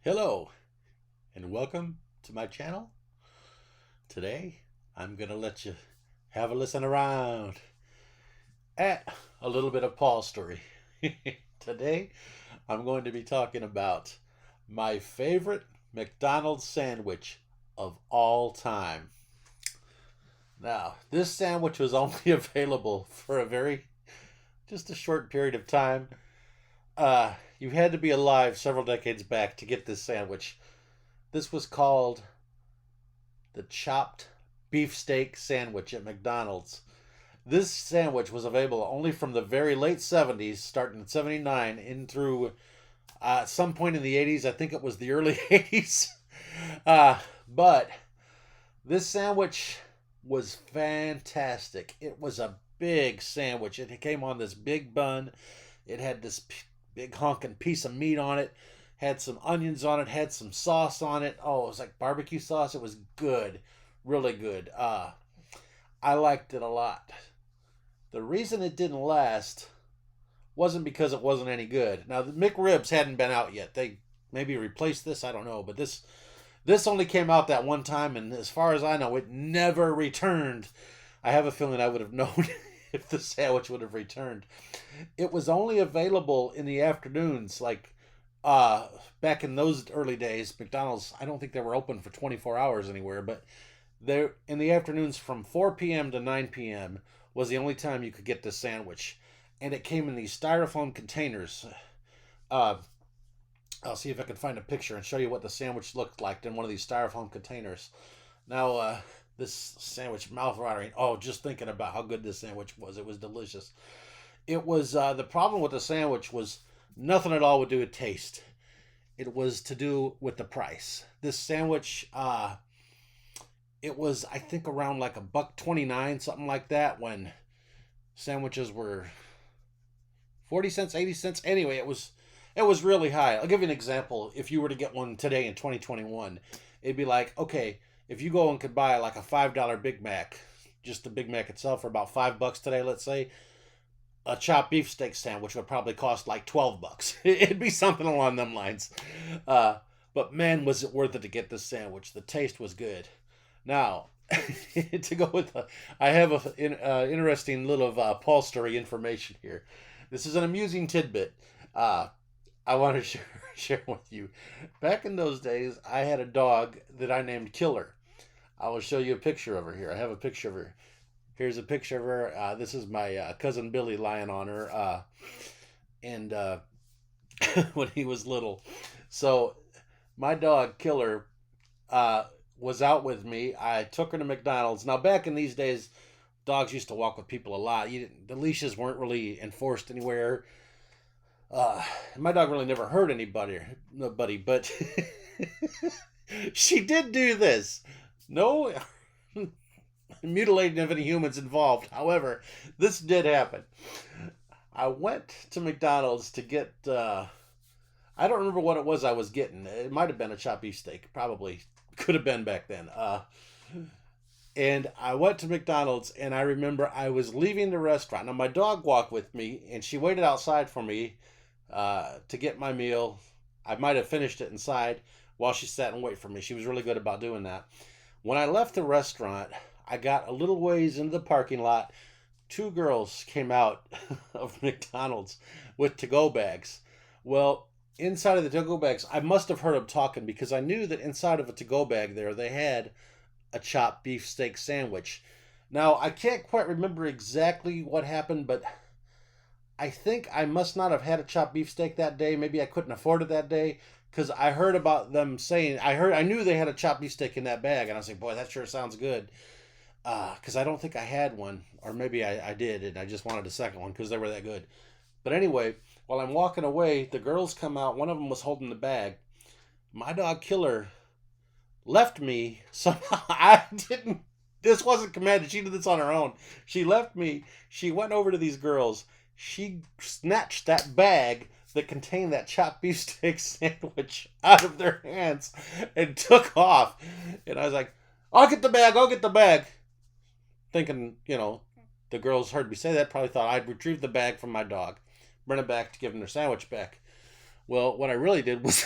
Hello and welcome to my channel. Today I'm going to let you have a listen around at a little bit of Paul's story. Today I'm going to be talking about my favorite McDonald's sandwich of all time. Now, this sandwich was only available for just a short period of time. You had to be alive several decades back to get this sandwich. This was called the chopped beefsteak sandwich at McDonald's. This sandwich was available only from the very late 70s, starting in 79, in through some point in the 80s. I think it was the early 80s. But this sandwich was fantastic. It was a big sandwich. It came on this big bun. It had this big honking piece of meat on it, had some onions on it, had some sauce on it. Oh, it was like barbecue sauce. It was good, really good. I liked it a lot. The reason it didn't last wasn't because it wasn't any good. Now the McRibs hadn't been out yet. They maybe replaced this. I don't know, but this only came out that one time, and as far as I know, it never returned. I have a feeling I would have known if the sandwich would have returned. It was only available in the afternoons, like back in those early days. McDonald's, I don't think they were open for 24 hours anywhere, but there in the afternoons from 4 p.m. to 9 p.m. was the only time you could get this sandwich, and it came in these styrofoam containers. Uh, I'll see if I can find a picture and show you what the sandwich looked like in one of these styrofoam containers. Now, this sandwich, mouth watering. Oh, just thinking about how good this sandwich was. It was delicious. It was the problem with the sandwich was nothing at all would do with taste. It was to do with the price. This sandwich, it was I think around like $1.29, something like that, when sandwiches were 40 cents, 80 cents. Anyway, it was really high. I'll give you an example. If you were to get one today in 2021, it'd be like, okay, if you go and could buy like a $5 Big Mac, just the Big Mac itself for about $5 today, let's say, a chopped beef steak sandwich would probably cost like $12. It'd be something along them lines. Uh, but man, was it worth it to get this sandwich? The taste was good. Now, to go with, I have interesting little Paul story information here. This is an amusing tidbit. Uh, I want to share with you. Back in those days, I had a dog that I named Killer. I will show you a picture of her here. I have a picture of her. Here's a picture of her. This is my cousin Billy lying on her, and when he was little. So my dog Killer uh, was out with me. I took her to McDonald's. Now back in these days, dogs used to walk with people a lot. The leashes weren't really enforced anywhere. My dog really never hurt nobody, but she did do this. No mutilating of any humans involved. However, this did happen. I went to McDonald's to get. I don't remember what it was I was getting. It might have been a chopped beef steak. Probably could have been back then. And I went to McDonald's, and I remember I was leaving the restaurant. Now my dog walked with me, and she waited outside for me to get my meal. I might have finished it inside while she sat and waited for me. She was really good about doing that. When I left the restaurant, I got a little ways into the parking lot. Two girls came out of McDonald's with to-go bags. Well, inside of the to-go bags, I must have heard them talking, because I knew that inside of a to-go bag there, they had a chopped beef steak sandwich. Now, I can't quite remember exactly what happened, but I think I must not have had a chopped beef steak that day. Maybe I couldn't afford it that day, because I heard about them saying, I knew they had a chopped beef steak in that bag, and I was like, boy, that sure sounds good. Because I don't think I had one, or maybe I did, and I just wanted a second one because they were that good. But anyway, while I'm walking away, the girls come out. One of them was holding the bag. My dog Killer left me somehow. I didn't. This wasn't commanded. She did this on her own. She left me. She went over to these girls. She snatched that bag that contained that chopped beef steak sandwich out of their hands and took off. And I was like, I'll get the bag. I'll get the bag. Thinking, the girls heard me say that, probably thought I'd retrieve the bag from my dog, bring it back to give them their sandwich back. Well, what I really did was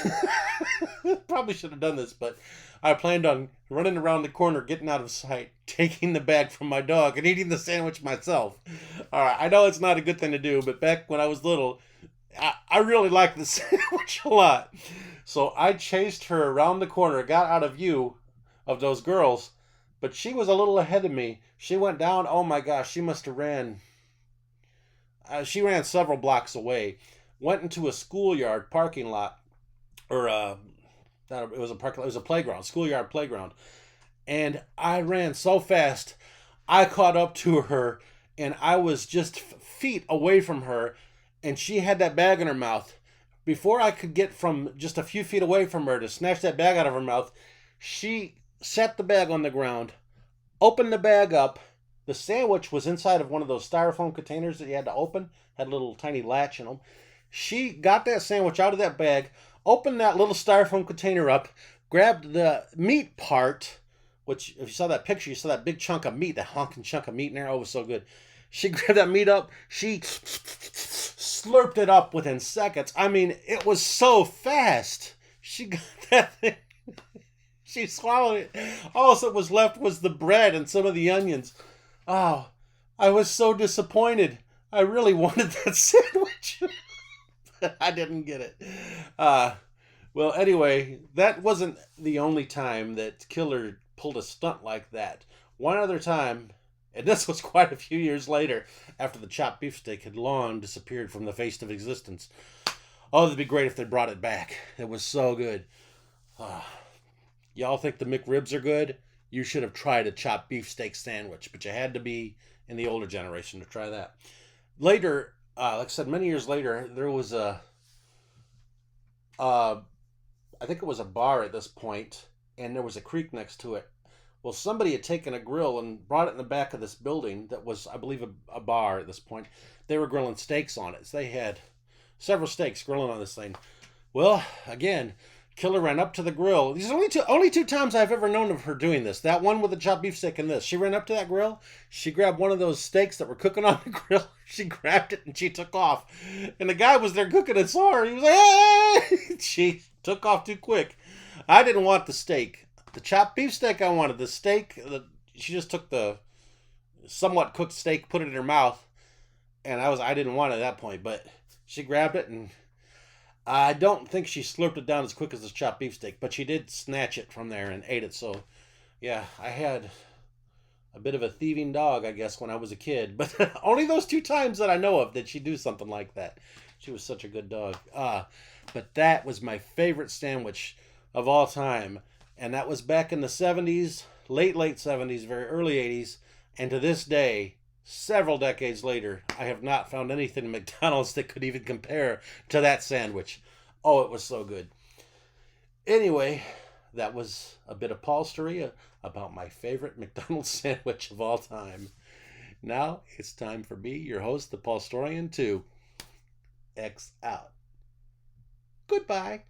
probably should have done this, but I planned on running around the corner, getting out of sight, taking the bag from my dog, and eating the sandwich myself. All right, I know it's not a good thing to do, but back when I was little, I really liked the sandwich a lot. So I chased her around the corner, got out of view of those girls, but she was a little ahead of me. She went down. Oh my gosh, she must have ran. She ran several blocks away. Went into a schoolyard parking lot, or it was a park. It was a playground, schoolyard playground, and I ran so fast, I caught up to her, and I was just feet away from her, and she had that bag in her mouth. Before I could get from just a few feet away from her to snatch that bag out of her mouth, she set the bag on the ground, opened the bag up. The sandwich was inside of one of those styrofoam containers that you had to open, had a little tiny latch in them. She got that sandwich out of that bag, opened that little styrofoam container up, grabbed the meat part, which, if you saw that picture, you saw that big chunk of meat, that honking chunk of meat in there. Oh, it was so good. She grabbed that meat up. She slurped it up within seconds. I mean, it was so fast. She got that thing. She swallowed it. All that was left was the bread and some of the onions. Oh, I was so disappointed. I really wanted that sandwich. But I didn't get it. Well, anyway, that wasn't the only time that Killer pulled a stunt like that. One other time, and this was quite a few years later, after the chopped beefsteak had long disappeared from the face of existence. Oh, it'd be great if they brought it back. It was so good. Y'all think the McRibs are good? You should have tried a chopped beefsteak sandwich, but you had to be in the older generation to try that. Later, like I said, many years later, there was I think it was a bar at this point, and there was a creek next to it. Well, somebody had taken a grill and brought it in the back of this building that was, I believe, a bar at this point. They were grilling steaks on it. So they had several steaks grilling on this thing. Well, again, Killer ran up to the grill. These are only two times I've ever known of her doing this. That one with the chopped beef steak and this. She ran up to that grill. She grabbed one of those steaks that were cooking on the grill. She grabbed it and she took off. And the guy was there cooking and saw her. He was like, hey! She took off too quick. I didn't want the steak. The chopped beef steak I wanted. The steak, she just took the somewhat cooked steak, put it in her mouth. And I didn't want it at that point. But she grabbed it, and I don't think she slurped it down as quick as the chopped beefsteak, but she did snatch it from there and ate it. So, yeah, I had a bit of a thieving dog, I guess, when I was a kid. But only those two times that I know of did she do something like that. She was such a good dog. But that was my favorite sandwich of all time. And that was back in the 70s, late 70s, very early 80s. And to this day, several decades later, I have not found anything at McDonald's that could even compare to that sandwich. Oh, it was so good. Anyway, that was a bit of Paulstorian about my favorite McDonald's sandwich of all time. Now it's time for me, your host, the Paulstorian, to X out. Goodbye.